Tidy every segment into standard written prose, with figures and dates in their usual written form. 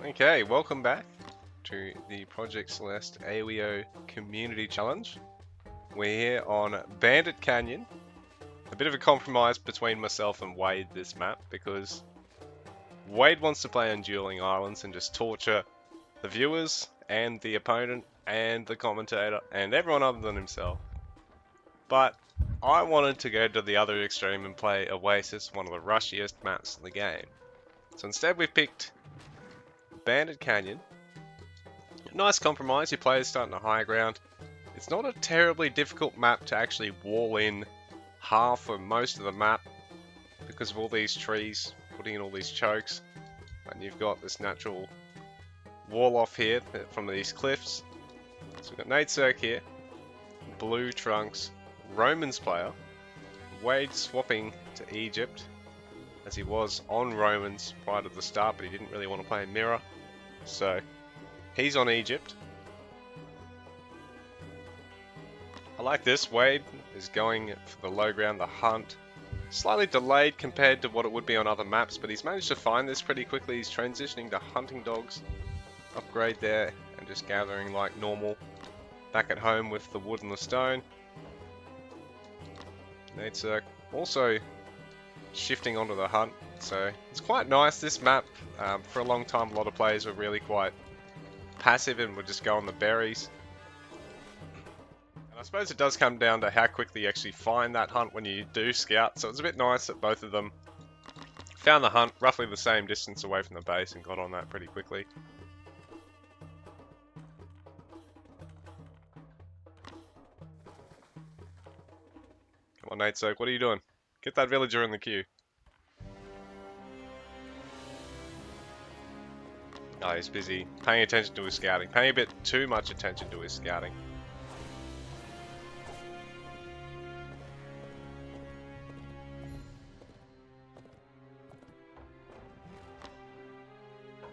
Okay, welcome back to the Project Celeste AoEO Community Challenge. We're here on Bandit Canyon. A bit of a compromise between myself and Wade this map because Wade wants to play on dueling islands and just torture the viewers and the opponent and the commentator and everyone other than himself. But I wanted to go to the other extreme and play Oasis, one of the rushiest maps in the game. So instead we've picked Bandit Canyon. Nice compromise, your players starting on high ground. It's not a terribly difficult map to actually wall in half or most of the map because of all these trees, putting in all these chokes. And you've got this natural wall off here from these cliffs. So we've got NAitSirc here, Blue Trunks, Romans player, Wade swapping to Egypt as he was on Romans prior to the start, but he didn't really want to play Mirror. So he's on Egypt. I like this. Wade is going for the low ground, the hunt. Slightly delayed compared to what it would be on other maps, but he's managed to find this pretty quickly. He's transitioning to hunting dogs. Upgrade there and just gathering like normal. Back at home with the wood and the stone. NAitSirc also shifting onto the hunt. So it's quite nice this map. For a long time a lot of players were really quite passive and would just go on the berries. And I suppose it does come down to how quickly you actually find that hunt when you do scout. So it's a bit nice that both of them found the hunt roughly the same distance away from the base and got on that pretty quickly. Come on NAitSirc, what are you doing? Get that villager in the queue. Oh, he's busy paying attention to his scouting. Paying a bit too much attention to his scouting.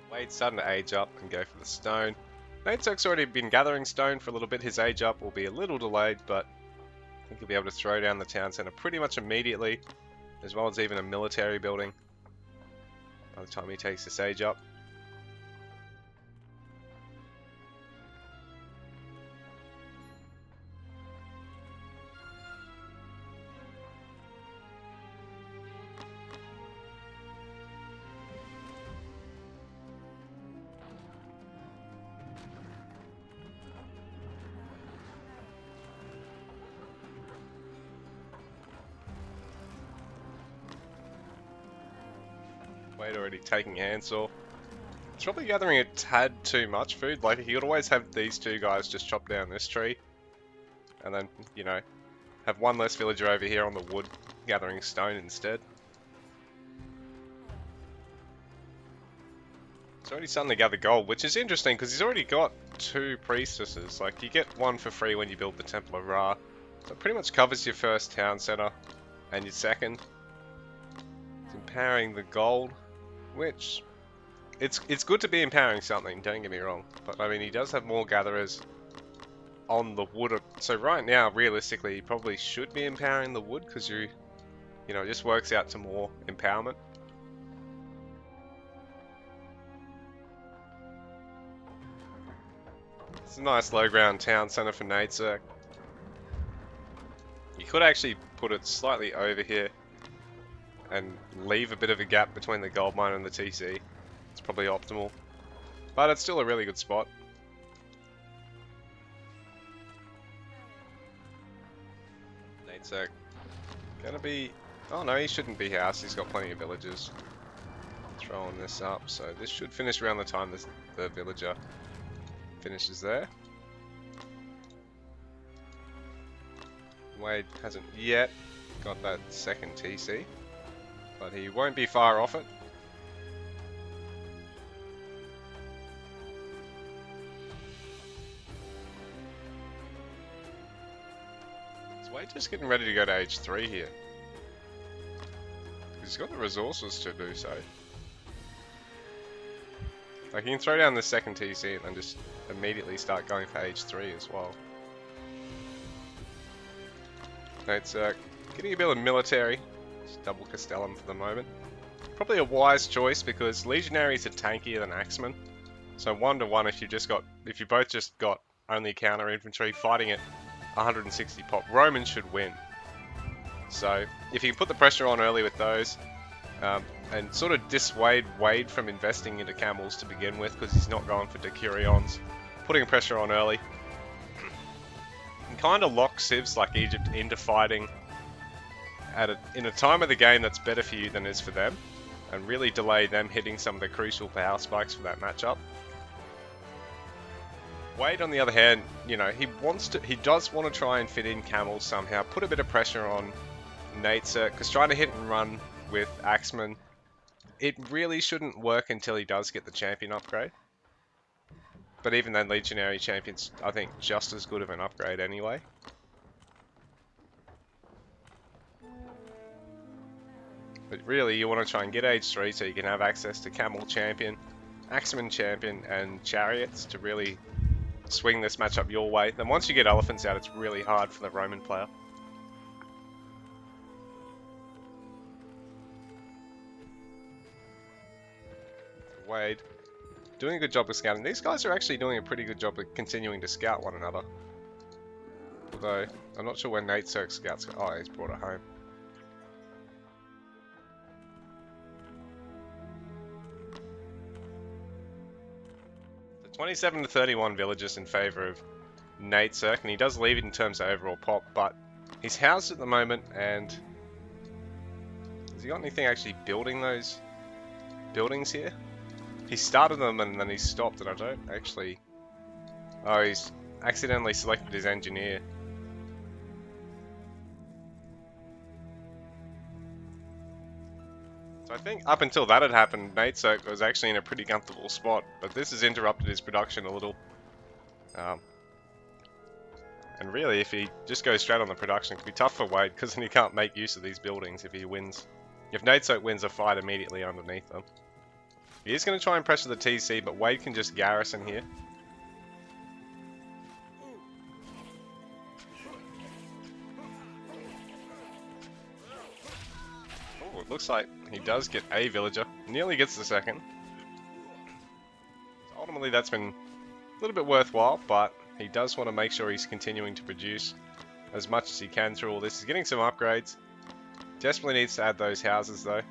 Wade's starting to age up and go for the stone. NAitSirc's already been gathering stone for a little bit. His age up will be a little delayed, but I think he'll be able to throw down the town center pretty much immediately, as well as even a military building by the time he takes this age up. Wade already taking handsaw. He's probably gathering a tad too much food. Like, he would always have these two guys just chop down this tree. And then, you know, have one less villager over here on the wood gathering stone instead. He's already starting to gather gold, which is interesting because he's already got two priestesses. Like, you get one for free when you build the Temple of Ra. So it pretty much covers your first town center and your second. He's empowering the gold. Which, it's good to be empowering something, don't get me wrong. But I mean, he does have more gatherers on the wood. So right now, realistically, he probably should be empowering the wood because you know, it just works out to more empowerment. It's a nice low ground town center for NAitSirc. You could actually put it slightly over here and leave a bit of a gap between the gold mine and the TC. It's probably optimal, but it's still a really good spot. NAitSirc gonna be... oh no, he shouldn't be housed, he's got plenty of villagers. Throwing this up, so this should finish around the time the villager finishes there. Wade hasn't yet got that second TC. But he won't be far off it. Is Wade just getting ready to go to age 3 here? He's got the resources to do so. Like, he can throw down the second TC and then just immediately start going for age 3 as well. NAitSirc getting a bit of military. Just double Castellum for the moment. Probably a wise choice because Legionaries are tankier than Axemen. So 1-to-1 if you both just got only counter infantry fighting at 160 pop, Romans should win. So if you put the pressure on early with those, and sort of dissuade Wade from investing into camels to begin with, because he's not going for Decurions, putting pressure on early, and kind of lock civs like Egypt into fighting in a time of the game that's better for you than is for them, and really delay them hitting some of the crucial power spikes for that matchup. Wade, on the other hand, you know, he does want to try and fit in camels somehow, put a bit of pressure on NAitSirc, because trying to hit and run with Axeman, it really shouldn't work until he does get the champion upgrade. But even then, Legionary Champion's, I think, just as good of an upgrade anyway. But really, you want to try and get age 3 so you can have access to Camel Champion, Axeman Champion, and Chariots to really swing this matchup your way. Then once you get Elephants out, it's really hard for the Roman player. Wade, doing a good job of scouting. These guys are actually doing a pretty good job of continuing to scout one another. Although, I'm not sure where NAitSirc scouts go. Oh, he's brought it home. So 27 to 31 villages in favour of NAitSirc, and he does lead it in terms of overall pop, but he's housed at the moment, and has he got anything actually building those buildings here? He started them and then he stopped, and I don't actually... Oh, he's accidentally selected his engineer. So I think up until that had happened, NAitSirc was actually in a pretty comfortable spot, but this has interrupted his production a little. And really, if he just goes straight on the production, it could be tough for Wade, because then he can't make use of these buildings if he wins. If NAitSirc wins a fight immediately underneath them. He is going to try and pressure the TC, but Wade can just garrison here. Oh, it looks like he does get a villager. Nearly gets the second. So ultimately, that's been a little bit worthwhile, but he does want to make sure he's continuing to produce as much as he can through all this. He's getting some upgrades. Desperately needs to add those houses, though.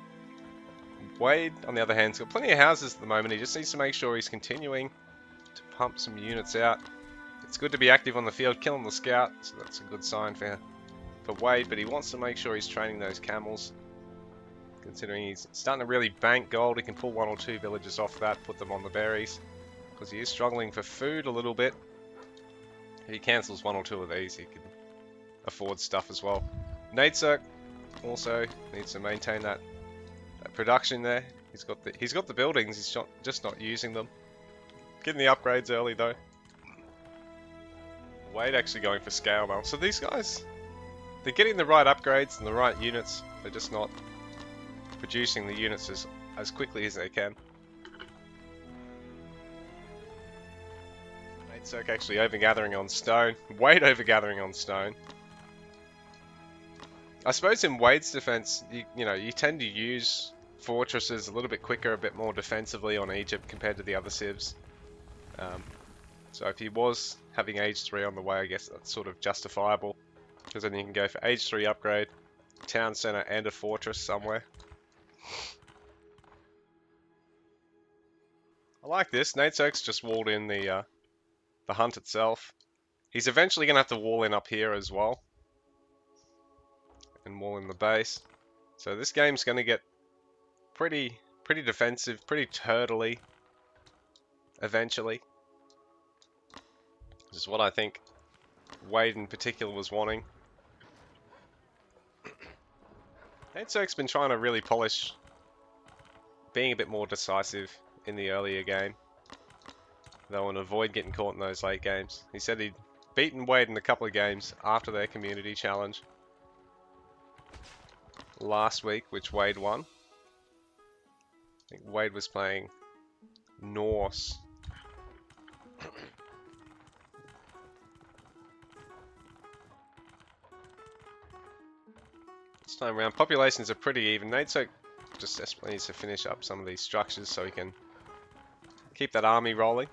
Wade, on the other hand, has got plenty of houses at the moment. He just needs to make sure he's continuing to pump some units out. It's good to be active on the field, killing the scout, so that's a good sign for Wade, but he wants to make sure he's training those camels. Considering he's starting to really bank gold, he can pull 1 or 2 villages off that, put them on the berries, because he is struggling for food a little bit. If he cancels 1 or 2 of these, he can afford stuff as well. NAitSirc also needs to maintain that production there. He's got the buildings, he's just not using them. Getting the upgrades early though. Wade actually going for scale mail. So these guys, they're getting the right upgrades and the right units. They're just not producing the units as quickly as they can. NAitSirc actually overgathering on stone. Wade overgathering on stone. I suppose in Wade's defense, you tend to use fortresses a little bit quicker, a bit more defensively on Egypt compared to the other civs. So if he was having age 3 on the way, I guess that's sort of justifiable, because then you can go for age 3 upgrade, town center, and a fortress somewhere. I like this. NAitSirc's just walled in the hunt itself. He's eventually going to have to wall in up here as well, and wall in the base. So this game's going to get pretty defensive, pretty turtley eventually. This is what I think Wade in particular was wanting. NAitSirc's been trying to really polish being a bit more decisive in the earlier game, though, and avoid getting caught in those late games. He said he'd beaten Wade in a couple of games after their community challenge last week, which Wade won. I think Wade was playing Norse. This time around, populations are pretty even. NAitSirc just desperately needs to finish up some of these structures so he can Keep that army rolling.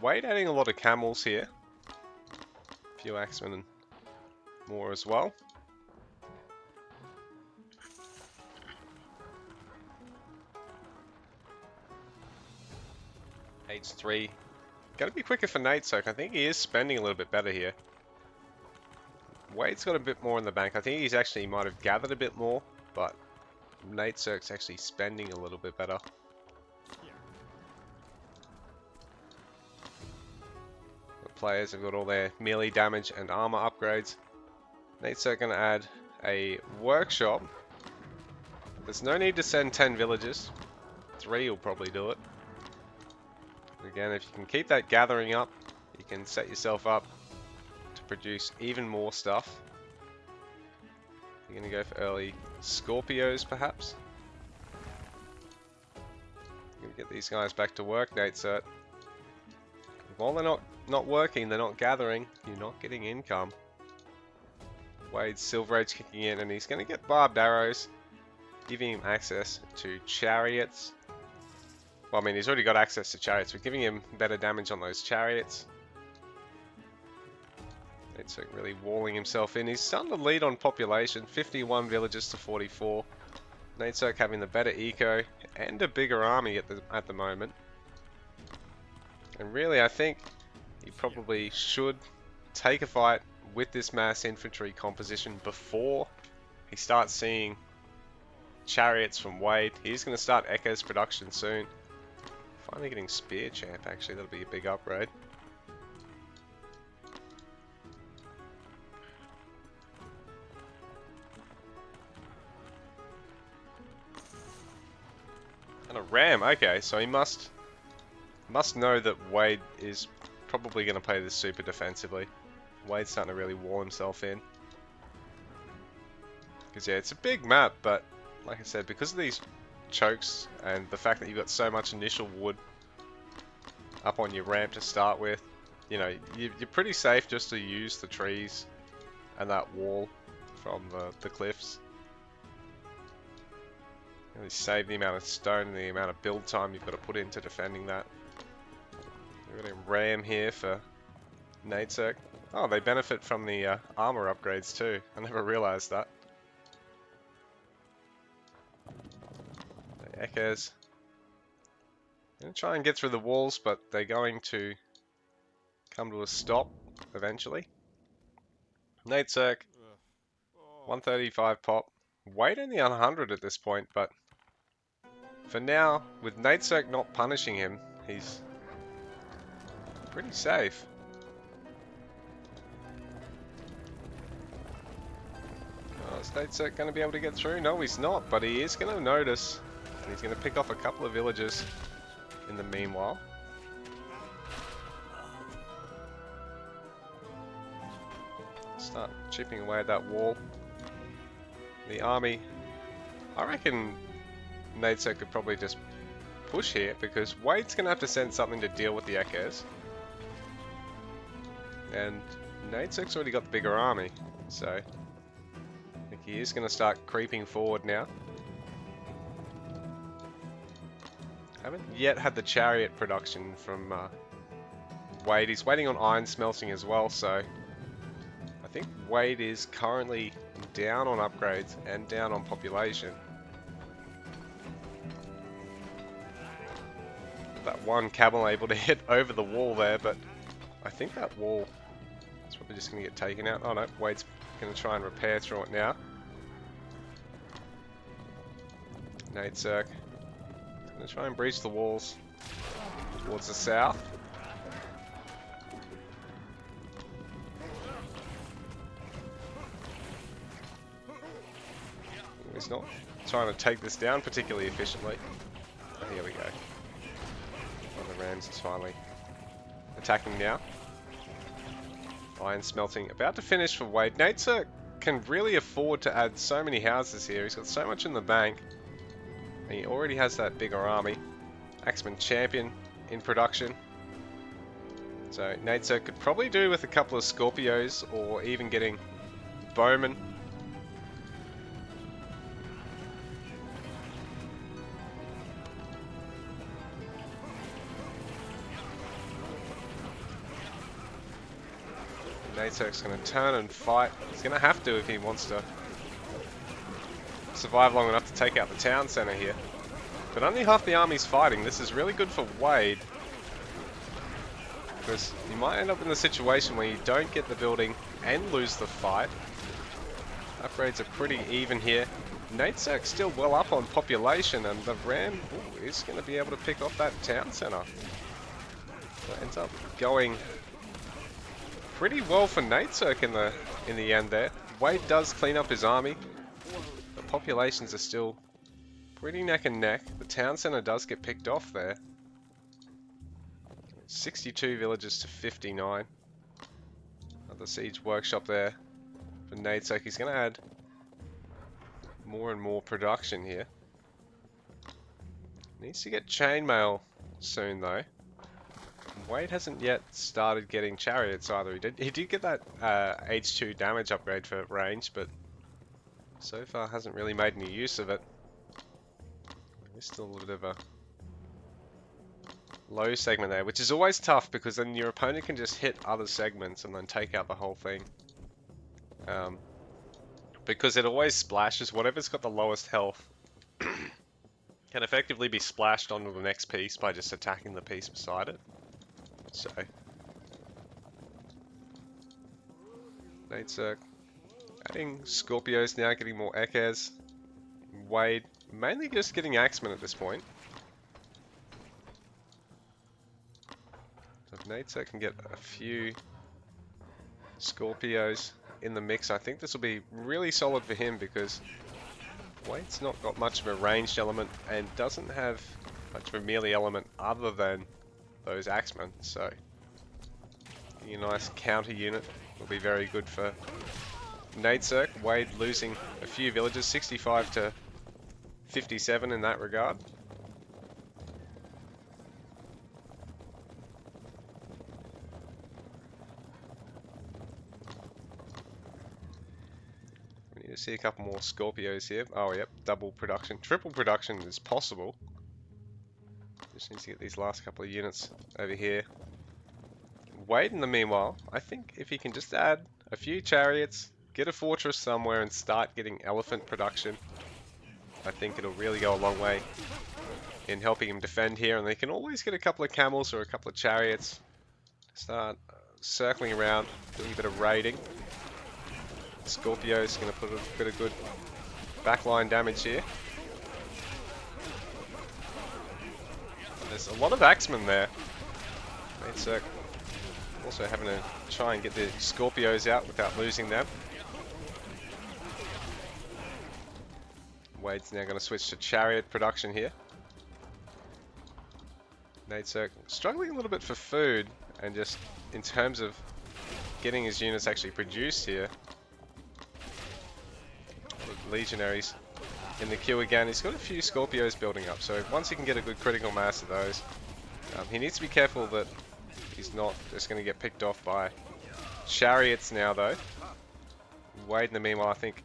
Wade adding a lot of camels here. A few axemen and more as well. H3. Gotta be quicker for NAitSirc. I think he is spending a little bit better here. Wade's got a bit more in the bank. I think he's actually might have gathered a bit more, but NAitSirc's actually spending a little bit better. The players have got all their melee damage and armor upgrades. NAitSirc gonna add a workshop. There's no need to send 10 villagers. 3 will probably do it. Again, if you can keep that gathering up, you can set yourself up to produce even more stuff. You're going to go for early Scorpios, perhaps. You're going to get these guys back to work, NAitSirc. While they're not working, they're not gathering, you're not getting income. Wade's Silver Age kicking in, and he's going to get barbed arrows, giving him access to chariots. Well, I mean, he's already got access to chariots. We're giving him better damage on those chariots. NAitSirc really walling himself in. He's starting to lead on population. 51 villages to 44. NAitSirc having the better eco and a bigger army at the moment. And really, I think he probably should take a fight with this mass infantry composition before he starts seeing chariots from Wade. He's going to start Echo's production soon. Finally getting Spear Champ, actually, that'll be a big upgrade. And a Ram, okay, so he must know that Wade is probably going to play this super defensively. Wade's starting to really wall himself in. Because yeah, it's a big map, but like I said, because of these chokes and the fact that you've got so much initial wood up on your ramp to start with, you know, you're pretty safe just to use the trees and that wall from the cliffs. Really save the amount of stone and the amount of build time you've got to put into defending that. We've got a ram here for NAitSirc. Oh, they benefit from the armor upgrades too. I never realized that. The Echoes. Gonna try and get through the walls, but they're going to come to a stop eventually. NAitSirc, 135 pop. Wade only on 100 at this point, but for now, with NAitSirc not punishing him, he's pretty safe. Oh, is NAitSirc going to be able to get through? No, he's not, but he is going to notice. And he's going to pick off a couple of villagers in the meanwhile. Start chipping away at that wall. The army, I reckon NAitSirc could probably just push here because Wade's going to have to send something to deal with the Echoes. And NAitSirc's already got the bigger army, so I think he is going to start creeping forward now. Haven't yet had the chariot production from Wade. He's waiting on iron smelting as well, so I think Wade is currently down on upgrades and down on population. That one camel able to hit over the wall there, but I think that wall is probably just going to get taken out. Oh no, Wade's going to try and repair through it now. NAitSirc going to try and breach the walls towards the south. He's not trying to take this down particularly efficiently. Oh, here we go. One of the Rams is finally attacking now. Iron smelting about to finish for Wade. NAitSirc can really afford to add so many houses here. He's got so much in the bank. And he already has that bigger army. Axeman Champion in production. So NAitSirc could probably do with a couple of Scorpios or even getting Bowmen. NAitSirc's going to turn and fight. He's going to have to if he wants to survive long enough to take out the town center here. But only half the army's fighting. This is really good for Wade, because you might end up in the situation where you don't get the building and lose the fight. Upgrades are pretty even here. NAitSirc's still well up on population, and the Ram is going to be able to pick off that town center. So it ends up going pretty well for NAitSirc in the end there. Wade does clean up his army. The populations are still pretty neck and neck. The town center does get picked off there. 62 villages to 59. Another siege workshop there for NAitSirc. He's going to add more and more production here. Needs to get chainmail soon though. Wade hasn't yet started getting chariots either. He did get that H2 damage upgrade for range, but so far hasn't really made any use of it. There's still a bit of a low segment there, which is always tough because then your opponent can just hit other segments and then take out the whole thing. Because it always splashes, whatever's got the lowest health can effectively be splashed onto the next piece by just attacking the piece beside it. So, NAitSirc adding Scorpios now, getting more Ekers. Wade mainly just getting Axemen at this point. So if NAitSirc can get a few Scorpios in the mix, I think this will be really solid for him, because Wade's not got much of a ranged element and doesn't have much of a melee element other than those Axemen, so a nice counter unit will be very good for NAitSirc. Wade losing a few villages, 65 to 57 in that regard. We need to see a couple more Scorpios here. Oh yep, double production. Triple production is possible. Just needs to get these last couple of units over here. Wade, in the meanwhile, I think if he can just add a few chariots, get a fortress somewhere and start getting elephant production, I think it'll really go a long way in helping him defend here. And they can always get a couple of camels or a couple of chariots, start circling around, doing a bit of raiding. Scorpio's going to put a bit of good backline damage here. There's a lot of Axemen there. NAitSirc also having to try and get the Scorpios out without losing them. Wade's now going to switch to chariot production here. NAitSirc struggling a little bit for food, and just in terms of getting his units actually produced here. Legionaries in the queue again. He's got a few Scorpios building up, so once he can get a good critical mass of those, he needs to be careful that he's not just going to get picked off by chariots now though. Wade in the meanwhile, I think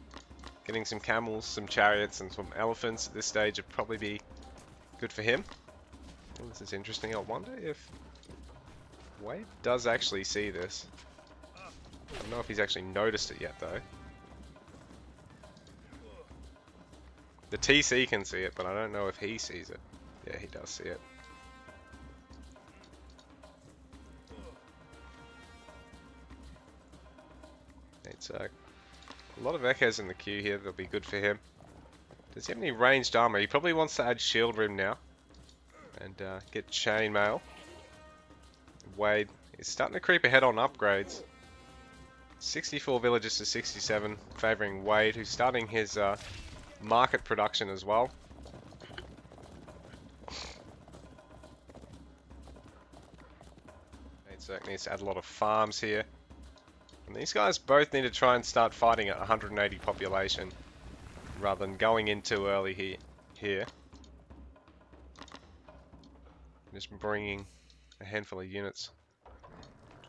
getting some camels, some chariots and some elephants at this stage would probably be good for him. Oh, this is interesting. I wonder if Wade does actually see this. I don't know if he's actually noticed it yet though. The TC can see it, but I don't know if he sees it. Yeah, he does see it. NAitSirc. A lot of echoes in the queue here that'll be good for him. Does he have any ranged armor? He probably wants to add shield rim now and get chainmail. Wade is starting to creep ahead on upgrades. 64 villages to 67, favouring Wade, who's starting his market production as well. NAitSirc needs to add a lot of farms here. And these guys both need to try and start fighting at 180 population rather than going in too early here. Just bringing a handful of units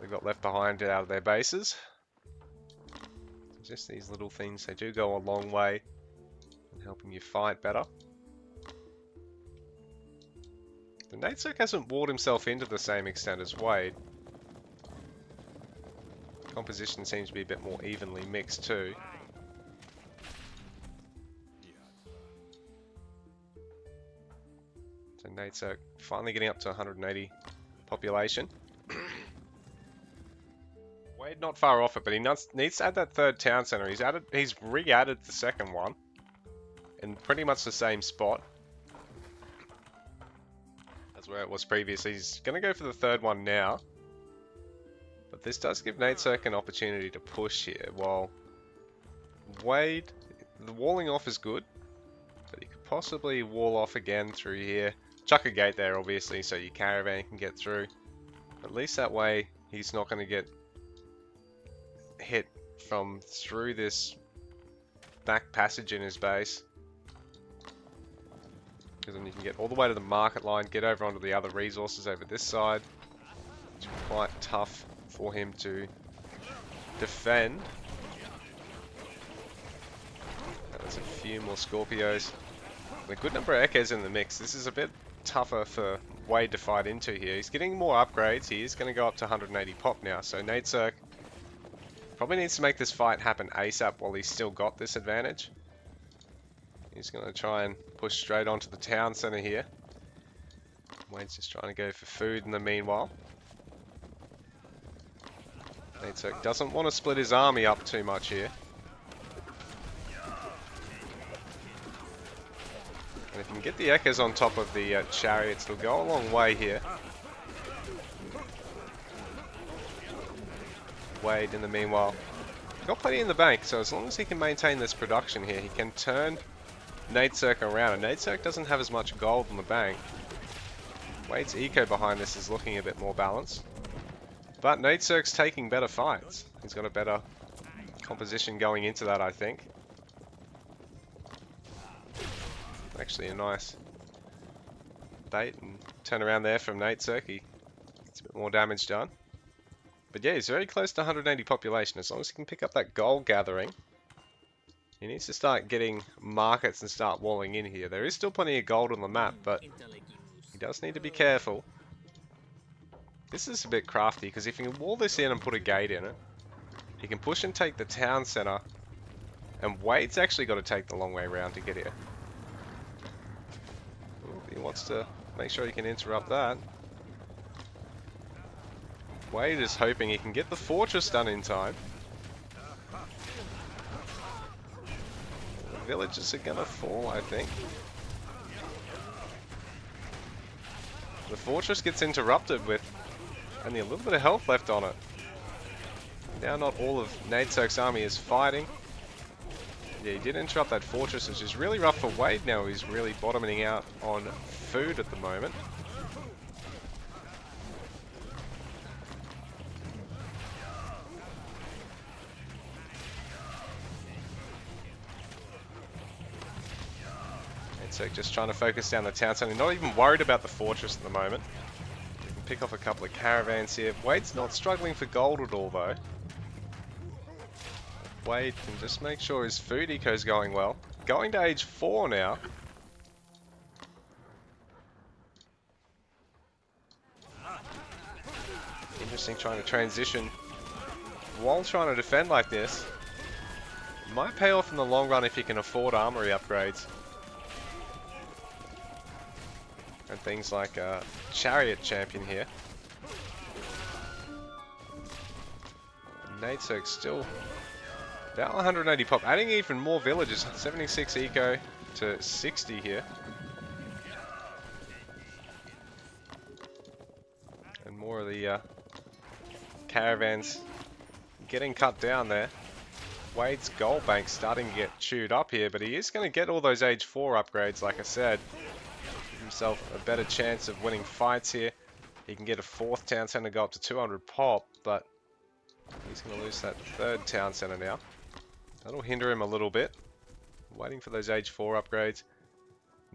they've got left behind out of their bases. Just these little things, they do go a long way in helping you fight better. The NAitSirc hasn't walled himself into the same extent as Wade. Composition seems to be a bit more evenly mixed too. So NAitSirc finally getting up to 180 population. Wade not far off it, but he needs to add that third town center. He's re-added the second one in pretty much the same spot as where it was previously. He's going to go for the third one now, but this does give NAitSirc an opportunity to push here. While Wade, the walling off is good, but he could possibly wall off again through here. Chuck a gate there, obviously, so your caravan can get through. At least that way, he's not going to get hit from through this back passage in his base. Because then you can get all the way to the market line, get over onto the other resources over this side. It's quite tough for him to defend. And there's a few more Scorpios. A good number of Echoes in the mix. This is a bit tougher for Wade to fight into here. He's getting more upgrades. He is going to go up to 180 pop now. So NAitSirc probably needs to make this fight happen ASAP while he's still got this advantage. He's going to try and push straight onto the town center here. Wade's just trying to go for food in the meanwhile. NAitSirc doesn't want to split his army up too much here. And if you can get the Echoes on top of the chariots, they'll go a long way here. Wade, in the meanwhile, got plenty in the bank, so as long as he can maintain this production here, he can turn NAitSirc around. And NAitSirc doesn't have as much gold in the bank. Wade's eco behind this is looking a bit more balanced. But NAitSirc's taking better fights. He's got a better composition going into that, I think. Actually a nice bait and turn around there from NAitSirc. He gets a bit more damage done. But yeah, he's very close to 180 population. As long as he can pick up that gold gathering, he needs to start getting markets and start walling in here. There is still plenty of gold on the map, but he does need to be careful. This is a bit crafty, because if he can wall this in and put a gate in it, he can push and take the town center, and Wade's actually got to take the long way around to get here. He wants to make sure he can interrupt that. Wade is hoping he can get the fortress done in time. The villages are gonna fall, I think. The fortress gets interrupted with only a little bit of health left on it. Now not all of NAitSirc's army is fighting. Yeah, he did interrupt that fortress, which is really rough for Wade now. He's really bottoming out on food at the moment. NAitSirc just trying to focus down the town center. Not even worried about the fortress at the moment. You can pick off a couple of caravans here. Wade's not struggling for gold at all though. Wade can just make sure his food eco is going well. Going to age 4 now. Interesting trying to transition while trying to defend like this. It might pay off in the long run if you can afford armory upgrades. And things like a chariot champion here. NAitSirc still about 180 pop, adding even more villages, 76 eco to 60 here. And more of the caravans getting cut down there. Wade's gold bank starting to get chewed up here, but he is going to get all those age 4 upgrades, like I said. Give himself a better chance of winning fights here. He can get a 4th town center, go up to 200 pop, but he's going to lose that 3rd town center now. That'll hinder him a little bit. Waiting for those age 4 upgrades.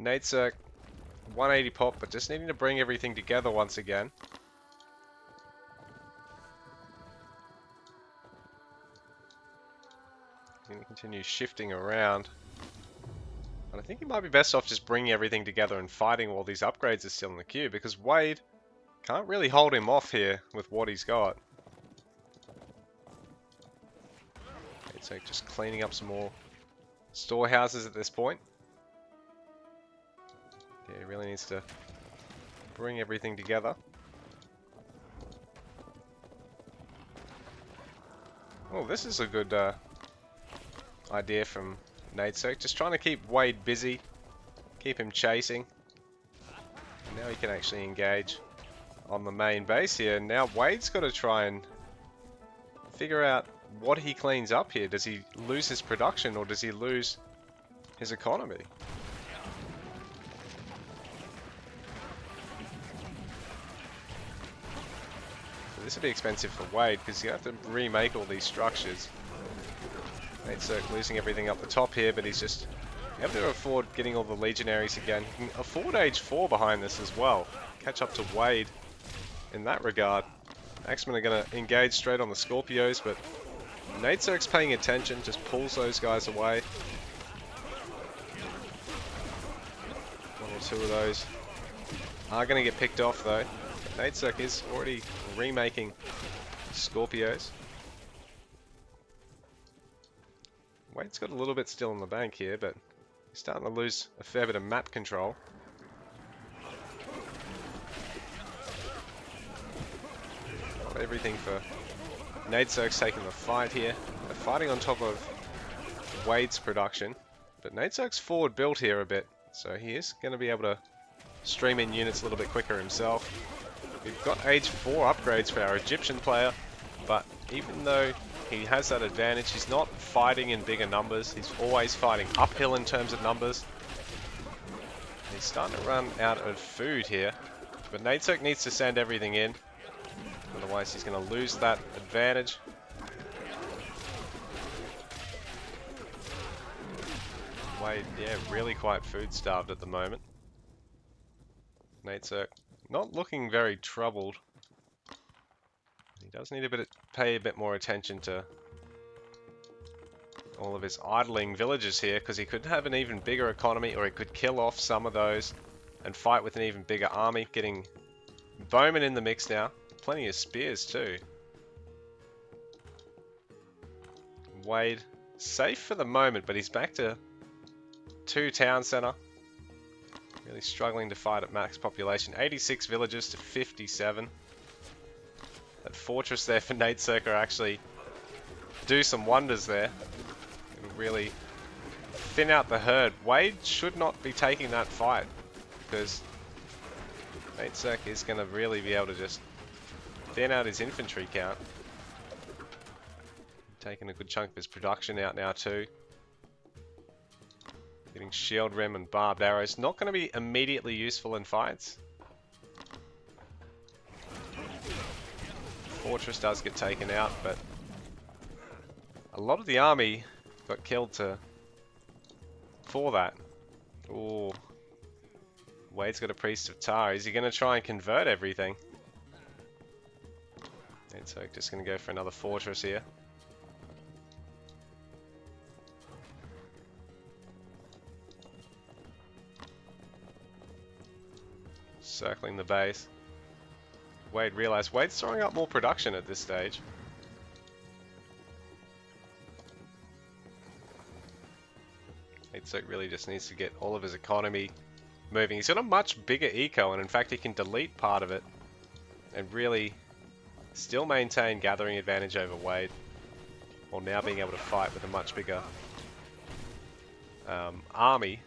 NAitSirc, 180 pop, but just needing to bring everything together once again. He's going to continue shifting around. And I think he might be best off just bringing everything together and fighting while these upgrades are still in the queue, because Wade can't really hold him off here with what he's got. So just cleaning up some more storehouses at this point. Yeah, he really needs to bring everything together. Oh, this is a good idea from NAitSirc. Just trying to keep Wade busy, keep him chasing. And now he can actually engage on the main base here. Now Wade's got to try and figure out what he cleans up here. Does he lose his production or does he lose his economy? So this would be expensive for Wade because you have to remake all these structures. NAitSirc losing everything up the top here, but he's just able to afford getting all the legionaries again. He can afford age 4 behind this as well. Catch up to Wade in that regard. Axemen are going to engage straight on the Scorpios, but NAitSirc's paying attention, just pulls those guys away. One or two of those are going to get picked off though. But NAitSirc is already remaking Scorpios. Wade's got a little bit still in the bank here, but he's starting to lose a fair bit of map control. Not everything for NAitSirc's taking the fight here. They're fighting on top of Wade's production, but NAitSirc's forward built here a bit, so he is going to be able to stream in units a little bit quicker himself. We've got age 4 upgrades for our Egyptian player, but even though he has that advantage, he's not fighting in bigger numbers. He's always fighting uphill in terms of numbers. He's starting to run out of food here, but NAitSirc needs to send everything in. Otherwise he's going to lose that advantage. Wade, yeah, really quite food starved at the moment. NAitSirc not looking very troubled. He does need to pay a bit more attention to all of his idling villages here, because he could have an even bigger economy, or he could kill off some of those and fight with an even bigger army. Getting bowmen in the mix now. Plenty of spears too. Wade safe for the moment, but he's back to 2 town center. Really struggling to fight at max population. 86 villages to 57. That fortress there for NAitSirc actually do some wonders there. It'll really thin out the herd. Wade should not be taking that fight, because NAitSirc is going to really be able to just thin out his infantry count. Taking a good chunk of his production out now too. Getting shield rim and barbed arrows. Not going to be immediately useful in fights. Fortress does get taken out, but a lot of the army got killed for that. Ooh. Wade's got a Priest of Tar. Is he going to try and convert everything? NAitSirc just going to go for another fortress here. Circling the base. Wade realized Wade's throwing up more production at this stage. NAitSirc really just needs to get all of his economy moving. He's got a much bigger eco, and in fact he can delete part of it and really still maintain gathering advantage over Wade, while now being able to fight with a much bigger army.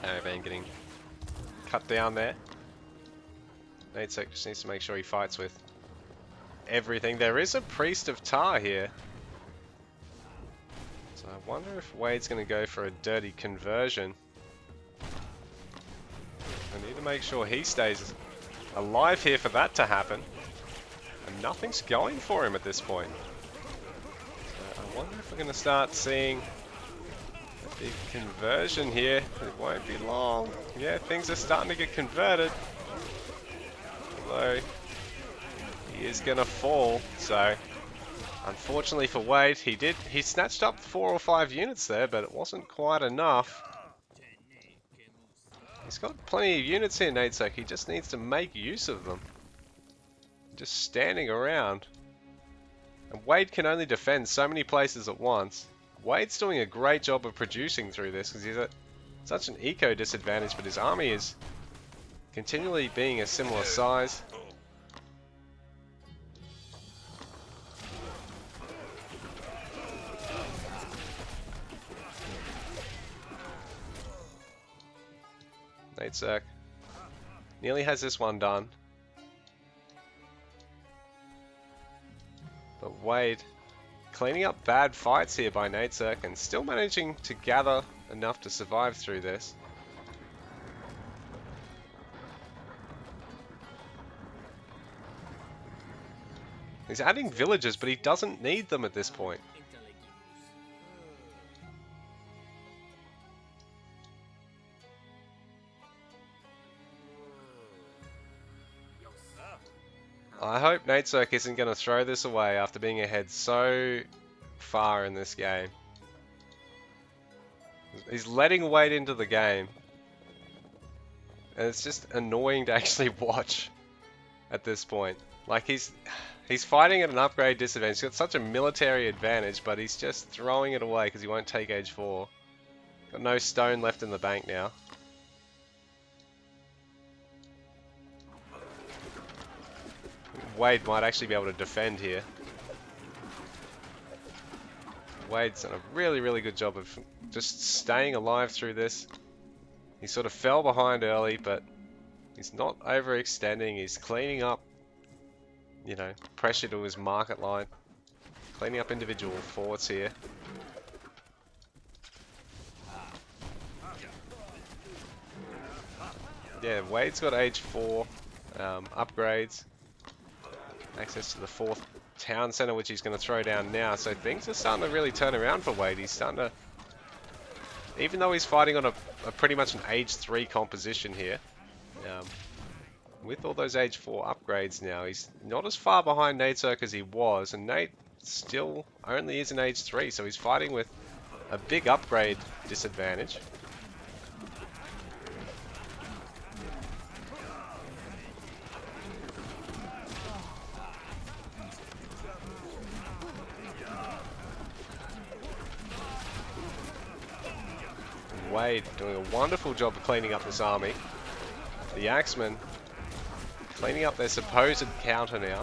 Arrowbane getting cut down there. NAitSirc just needs to make sure he fights with everything. There is a Priest of Tar here, so I wonder if Wade's going to go for a dirty conversion. I need to make sure he stays alive here for that to happen, and nothing's going for him at this point. So I wonder if we're going to start seeing a big conversion here. It won't be long. Yeah, things are starting to get converted, although he is going to fall. So unfortunately for Wade, he snatched up 4 or 5 units there, but it wasn't quite enough. He's got plenty of units here, NAitSirc. He just needs to make use of them. just standing around. And Wade can only defend so many places at once. Wade's doing a great job of producing through this because he's at such an eco disadvantage, but his army is continually being a similar size. NAitSirc nearly has this one done. But Wade cleaning up bad fights here by NAitSirc and still managing to gather enough to survive through this. He's adding villagers, but he doesn't need them at this point. I hope NAitSirc isn't going to throw this away after being ahead so far in this game. He's letting Wade into the game. And it's just annoying to actually watch at this point. Like he's fighting at an upgrade disadvantage. He's got such a military advantage, but he's just throwing it away because he won't take age 4. Got no stone left in the bank now. Wade might actually be able to defend here. Wade's done a really, really good job of just staying alive through this. He sort of fell behind early, but he's not overextending. He's cleaning up, you know, pressure to his market line. Cleaning up individual forts here. Yeah, Wade's got age 4 upgrades. Access to the 4th town center, which he's going to throw down now. So things are starting to really turn around for Wade. He's starting to, even though he's fighting on a pretty much an age 3 composition here, with all those age 4 upgrades now, he's not as far behind NAitSirc as he was, and Nate still only is an age 3, so he's fighting with a big upgrade disadvantage. Wade doing a wonderful job of cleaning up this army. The Axemen cleaning up their supposed counter now.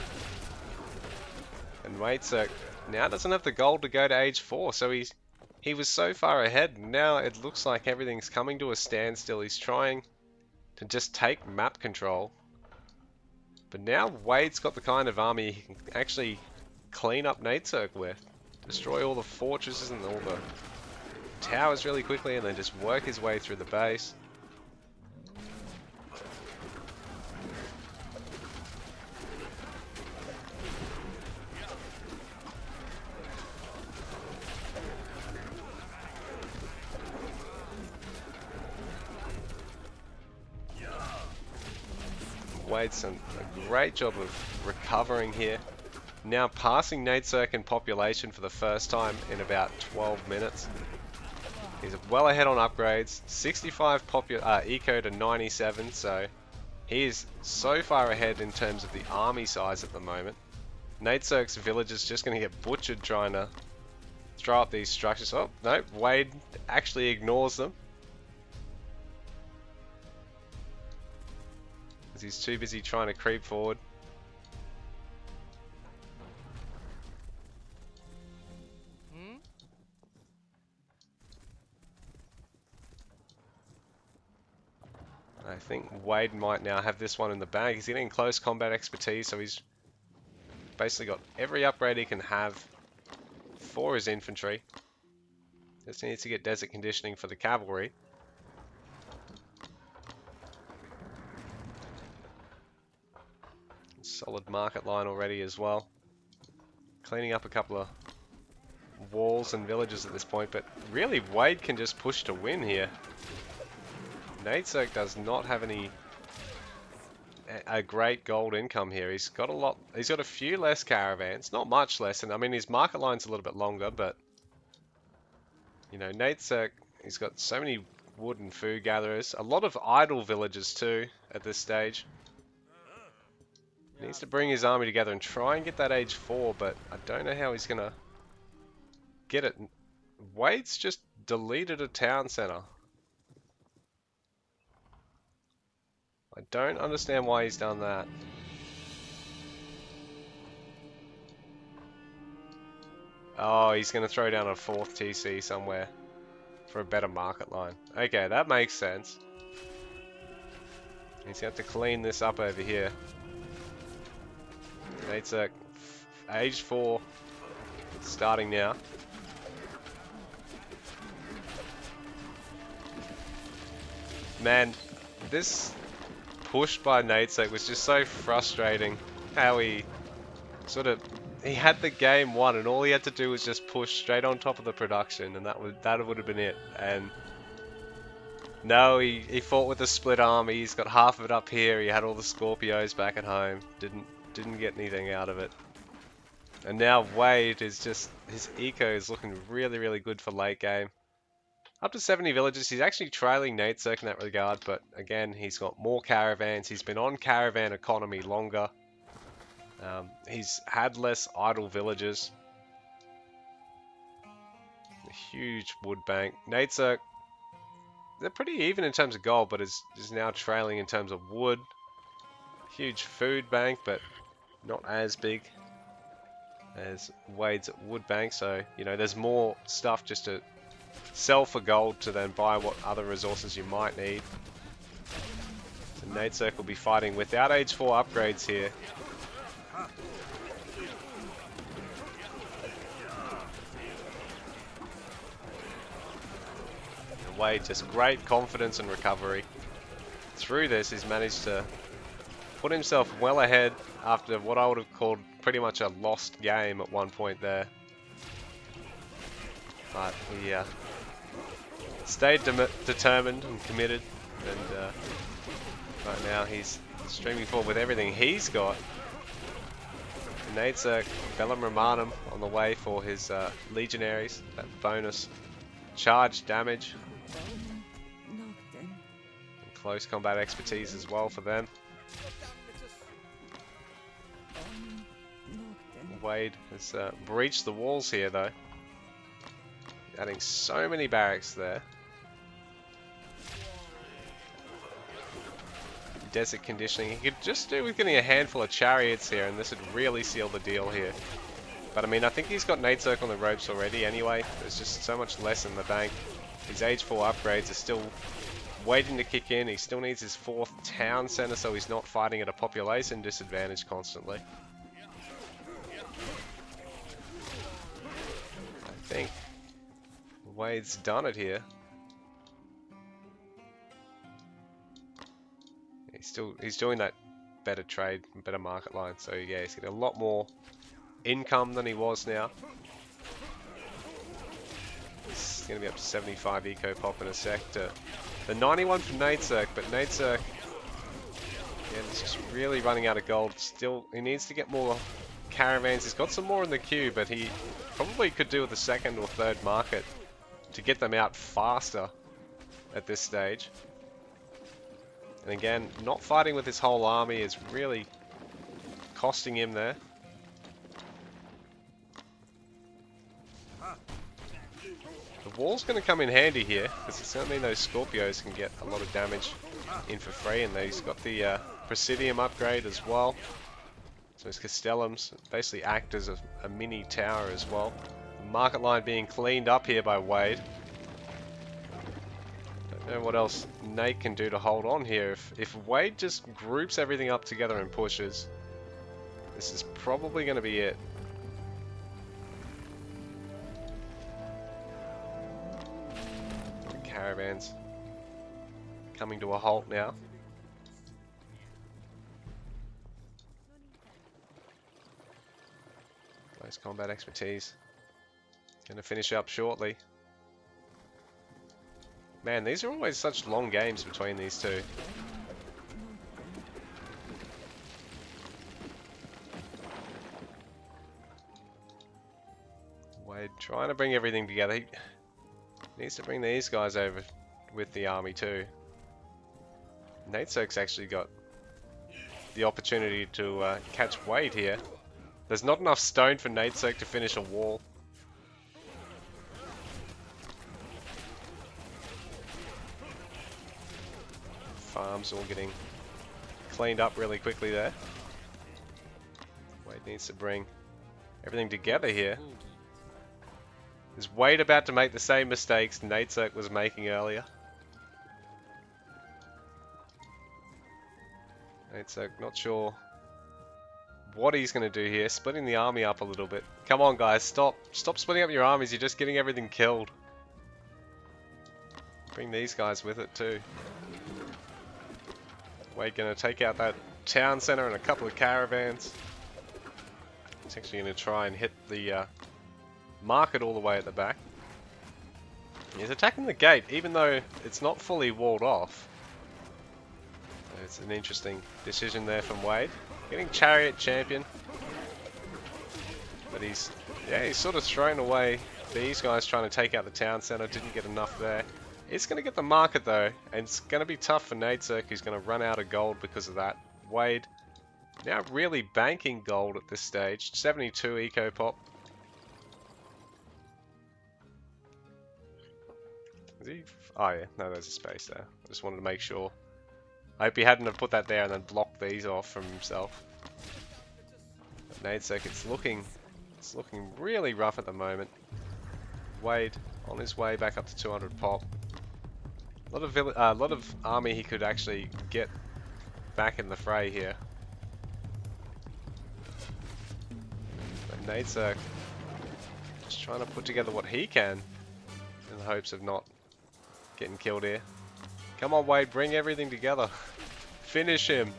And NAitSirc now doesn't have the gold to go to age 4, so he was so far ahead, and now it looks like everything's coming to a standstill. He's trying to just take map control. But now Wade's got the kind of army he can actually clean up NAitSirc with. Destroy all the fortresses and all the towers really quickly, and then just work his way through the base. Wade's done a great job of recovering here. Now passing NAitSirc in population for the first time in about 12 minutes. He's well ahead on upgrades, 65 eco to 97, so he is so far ahead in terms of the army size at the moment. NAitSirc's village is just going to get butchered trying to throw up these structures. Oh, no, Wade actually ignores them. Because he's too busy trying to creep forward. I think Wade might now have this one in the bag. He's getting close combat expertise, so he's basically got every upgrade he can have for his infantry. Just needs to get desert conditioning for the cavalry. Solid market line already as well. Cleaning up a couple of walls and villages at this point, but really Wade can just push to win here. NAitSirc does not have a great gold income here. He's got a few less caravans, not much less, and I mean his market line's a little bit longer, but you know, NAitSirc, he's got so many wood and food gatherers, a lot of idle villages too at this stage. He needs to bring his army together and try and get that age 4, but I don't know how he's gonna get it. Wade's just deleted a town center. I don't understand why he's done that. Oh, he's gonna throw down a 4th TC somewhere for a better market line. Okay, that makes sense. He's got to clean this up over here. NAitSirc, age 4, starting now. Man, this push by NAitSirc was just so frustrating. How he had the game won, and all he had to do was just push straight on top of the production, and that would have been it. And no, he fought with a split army. He's got half of it up here. He had all the Scorpios back at home. Didn't get anything out of it. And now Wade is just, his eco is looking really, really good for late game. Up to 70 villages. He's actually trailing NAitSirc in that regard, but again, he's got more caravans. He's been on caravan economy longer. He's had less idle villages. A huge wood bank. NAitSirc, they're pretty even in terms of gold, but is now trailing in terms of wood. Huge food bank, but not as big as Wade's wood bank. So, you know, there's more stuff just to sell for gold to then buy what other resources you might need. So NAitSirc will be fighting without age 4 upgrades here. And Wade, just great confidence and recovery. Through this, he's managed to put himself well ahead after what I would have called pretty much a lost game at one point there. But he stayed determined and committed, and right now he's streaming forward with everything he's got. NAitSirc, Bellum Romanum on the way for his legionaries, that bonus charge damage. And close combat expertise as well for them. Wade has breached the walls here though. Adding so many barracks there. Desert conditioning. He could just do with getting a handful of chariots here, and this would really seal the deal here. But I mean, I think he's got NAitSirc on the ropes already anyway. There's just so much less in the bank. His age 4 upgrades are still waiting to kick in. He still needs his 4th town center, so he's not fighting at a population disadvantage constantly. I think Wade's done it here. He's doing that better trade, better market line. So yeah, he's getting a lot more income than he was now. He's going to be up to 75 eco pop in a sec. The 91 from NAitSirc, but NAitSirc, yeah, he's just really running out of gold. Still, he needs to get more caravans. He's got some more in the queue, but he probably could do with a 2nd or 3rd market to get them out faster at this stage. And again, not fighting with his whole army is really costing him there. The wall's going to come in handy here, because it's going to mean those Scorpios can get a lot of damage in for free, and he's got the Presidium upgrade as well. So his Castellums basically act as a mini tower as well. The market line being cleaned up here by Wade. Don't know what else Nate can do to hold on here. If Wade just groups everything up together and pushes, this is probably going to be it. The caravans coming to a halt now. Nice combat expertise. Going to finish up shortly. Man, these are always such long games between these two. Wade trying to bring everything together. He needs to bring these guys over with the army too. NAitSirc's actually got the opportunity to catch Wade here. There's not enough stone for NAitSirc to finish a wall. Farms all getting cleaned up really quickly there. Wade needs to bring everything together here. Is Wade about to make the same mistakes NAitSirc was making earlier? NAitSirc not sure what he's going to do here. Splitting the army up a little bit. Come on guys, stop splitting up your armies. You're just getting everything killed. Bring these guys with it too. Wade going to take out that town center and a couple of caravans. He's actually going to try and hit the market all the way at the back. He's attacking the gate, even though it's not fully walled off. So it's an interesting decision there from Wade. Getting Chariot Champion. But he's sort of thrown away these guys trying to take out the town center. Didn't get enough there. He's going to get the market though, and it's going to be tough for NAitSirc, who's going to run out of gold because of that. Wade now really banking gold at this stage. 72 eco pop. Is he? Oh yeah, no, there's a space there. I just wanted to make sure. I hope he hadn't have put that there and then blocked these off from himself. But NAitSirc, it's looking really rough at the moment. Wade on his way back up to 200 pop. A lot of army he could actually get back in the fray here. But NAitSirc just trying to put together what he can in the hopes of not getting killed here. Come on Wade, bring everything together. Finish him.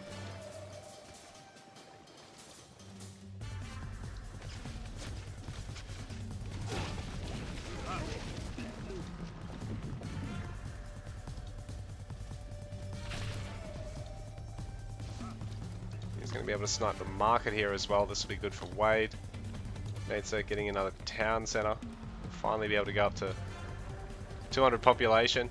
He's going to be able to snipe the market here as well. This will be good for Wade. NAitSirc getting another town center. Finally be able to go up to 200 population.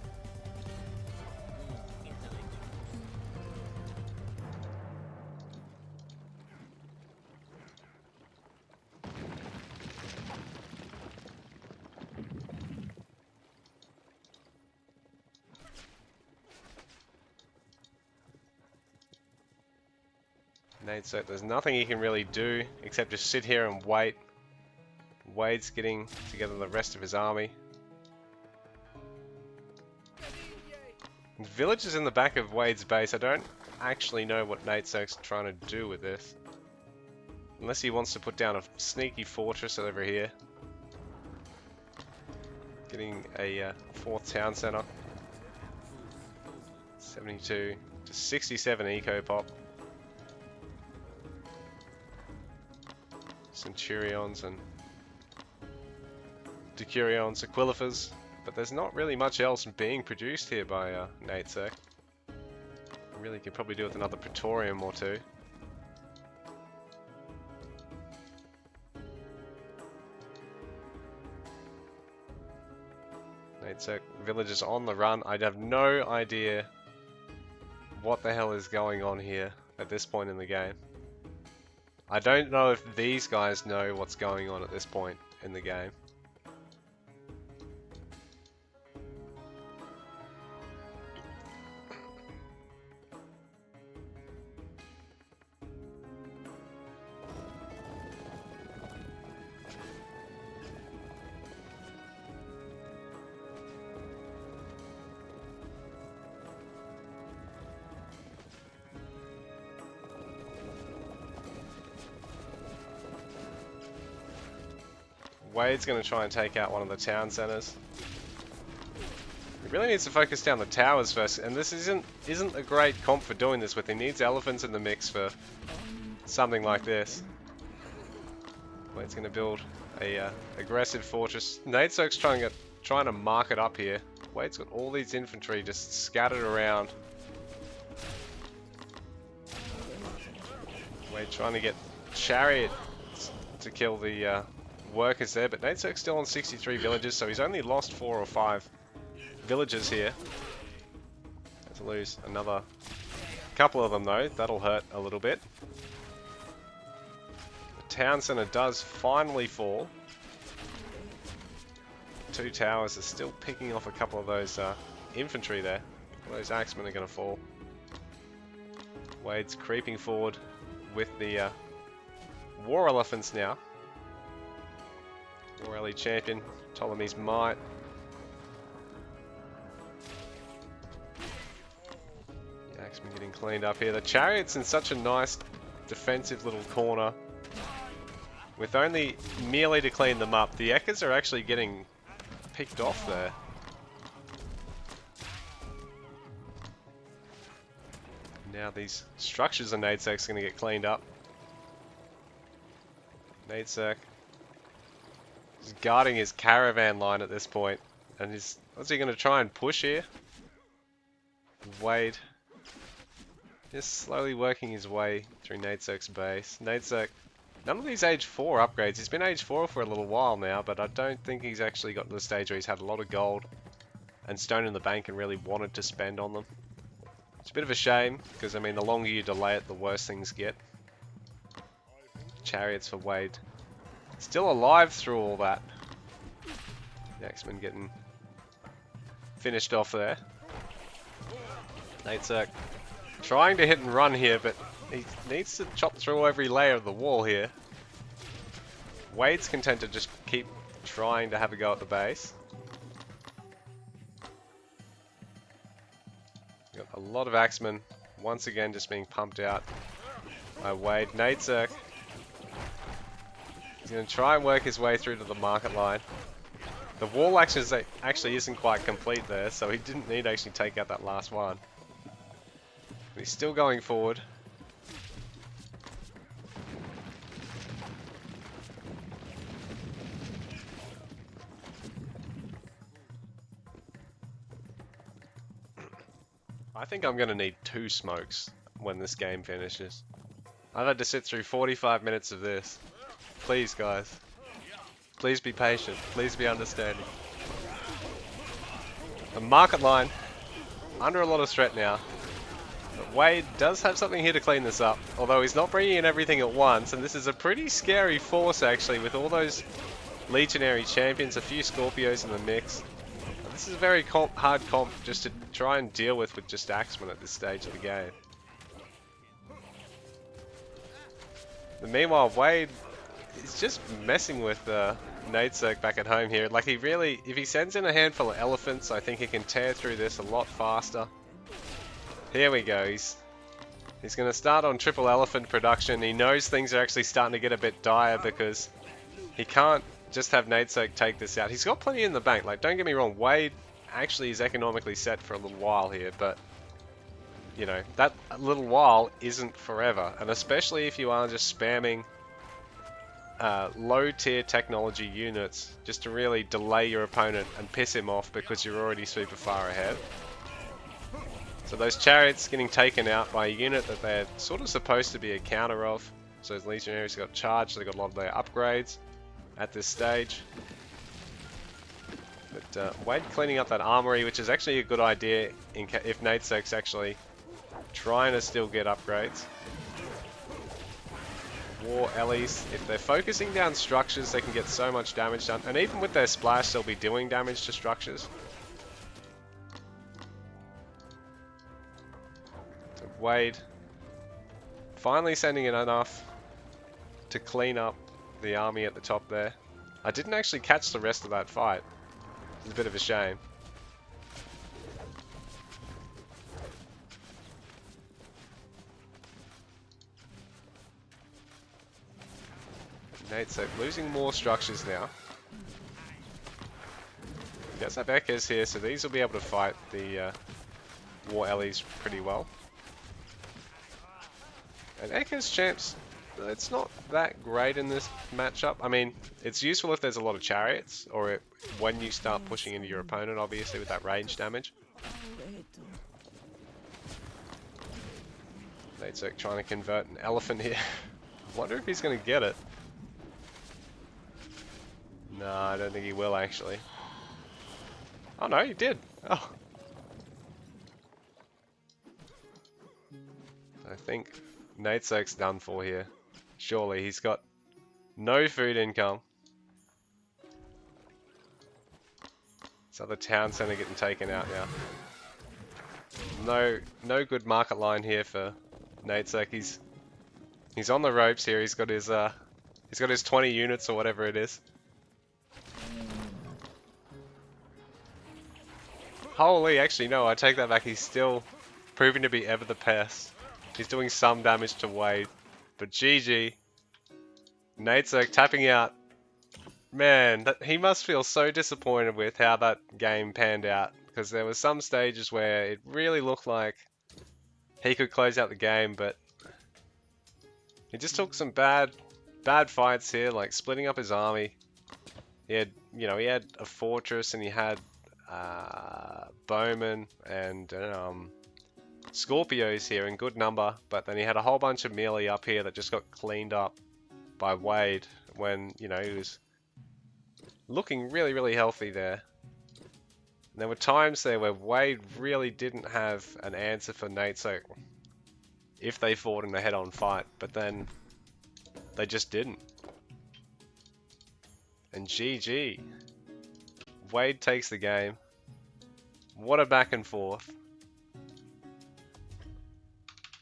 NAitSirc, there's nothing he can really do except just sit here and wait. Wade's getting together the rest of his army. The village is in the back of Wade's base. I don't actually know what NAitSirc's trying to do with this. Unless he wants to put down a sneaky fortress over here. Getting a fourth town center. 72 to 67 eco pop. Centurions and Decurions, Aquilifers, but there's not really much else being produced here by NAitSirc. Really could probably do with another Praetorium or two. NAitSirc villagers on the run. I'd have no idea what the hell is going on here at this point in the game. I don't know if these guys know what's going on at this point in the game. Wade's going to try and take out one of the town centers. He really needs to focus down the towers first, and this isn't a great comp for doing this with. He needs elephants in the mix for something like this. Wade's going to build a aggressive fortress. NAitSirc's trying to mark it up here. Wade's got all these infantry just scattered around. Wade trying to get chariot to kill the workers there, but NAitSirc's still on 63 villages, so he's only lost 4 or 5 villages here. Have to lose another Couple of them though, that'll hurt a little bit. The town center does finally fall. 2 towers are still picking off a couple of those infantry there. Those axemen are going to fall. Wade's creeping forward with the war elephants now. War Ellie champion, Ptolemy's might. The axemen getting cleaned up here. The chariot's in such a nice defensive little corner. With only merely to clean them up, the Ekkas are actually getting picked off there. Now these structures of NAitSirc's going to get cleaned up. NAitSirc is guarding his caravan line at this point. And what's he going to try and push here? Wade just slowly working his way through NAitSirc's base. NAitSirc, none of these age 4 upgrades. He's been age 4 for a little while now, but I don't think he's actually got to the stage where he's had a lot of gold and stone in the bank and really wanted to spend on them. It's a bit of a shame, because I mean the longer you delay it, the worse things get. Chariots for Wade. Still alive through all that. The Axeman getting finished off there. NAitSirc trying to hit and run here, but he needs to chop through every layer of the wall here. Wade's content to just keep trying to have a go at the base. Got a lot of axemen once again just being pumped out by Wade. NAitSirc, he's going to try and work his way through to the market line. The wall actually isn't quite complete there, so he didn't need to actually take out that last one. But he's still going forward. I think I'm going to need 2 smokes when this game finishes. I've had to sit through 45 minutes of this. Please, guys. Please be patient. Please be understanding. The market line under a lot of threat now. But Wade does have something here to clean this up. Although he's not bringing in everything at once. And this is a pretty scary force, actually, with all those legionary champions, a few Scorpios in the mix. This is a very hard comp just to try and deal with just axemen at this stage of the game. But meanwhile, Wade is just messing with NAitSirc back at home here. Like, he really, if he sends in a handful of elephants, I think he can tear through this a lot faster. Here we go. He's going to start on triple elephant production. He knows things are actually starting to get a bit dire because he can't just have NAitSirc take this out. He's got plenty in the bank. Like, don't get me wrong, Wade actually is economically set for a little while here, but you know, that little while isn't forever. And especially if you are just spamming low tier technology units just to really delay your opponent and piss him off because you're already super far ahead. So those chariots getting taken out by a unit that they're sort of supposed to be a counter of. So those legionaries got charged, they got a lot of their upgrades at this stage. But Wade cleaning up that armory, which is actually a good idea if NAitSirc's actually trying to still get upgrades. War Ellies, if they're focusing down structures, they can get so much damage done. And even with their splash, they'll be doing damage to structures. So Wade finally sending in enough to clean up the army at the top there. I didn't actually catch the rest of that fight. It's a bit of a shame. NAitSirc losing more structures now. He does have Ekkas here, so these will be able to fight the War Ellies pretty well. And Ekkas champs, it's not that great in this matchup. I mean, it's useful if there's a lot of chariots, or when you start pushing into your opponent, obviously, with that range damage. NAitSirc trying to convert an elephant here. I wonder if he's going to get it. No, I don't think he will, actually. Oh no, he did. Oh. I think NAitSirc's done for here. Surely, he's got no food income. So the town center getting taken out now. No good market line here for NAitSirc. He's on the ropes here. He's got his 20 units or whatever it is. Holy, actually no, I take that back. He's still proving to be ever the pest. He's doing some damage to Wade, but GG. NAitSirc tapping out. Man, he must feel so disappointed with how that game panned out, because there were some stages where it really looked like he could close out the game, but he just took some bad fights here, like splitting up his army. He had, he had a fortress and he had bowmen and Scorpios here in good number, but then he had a whole bunch of melee up here that just got cleaned up by Wade when, he was looking really healthy there. And there were times there where Wade really didn't have an answer for NAitSirc if they fought in a head-on fight, but then they just didn't. And GG. Wade takes the game. What a back and forth.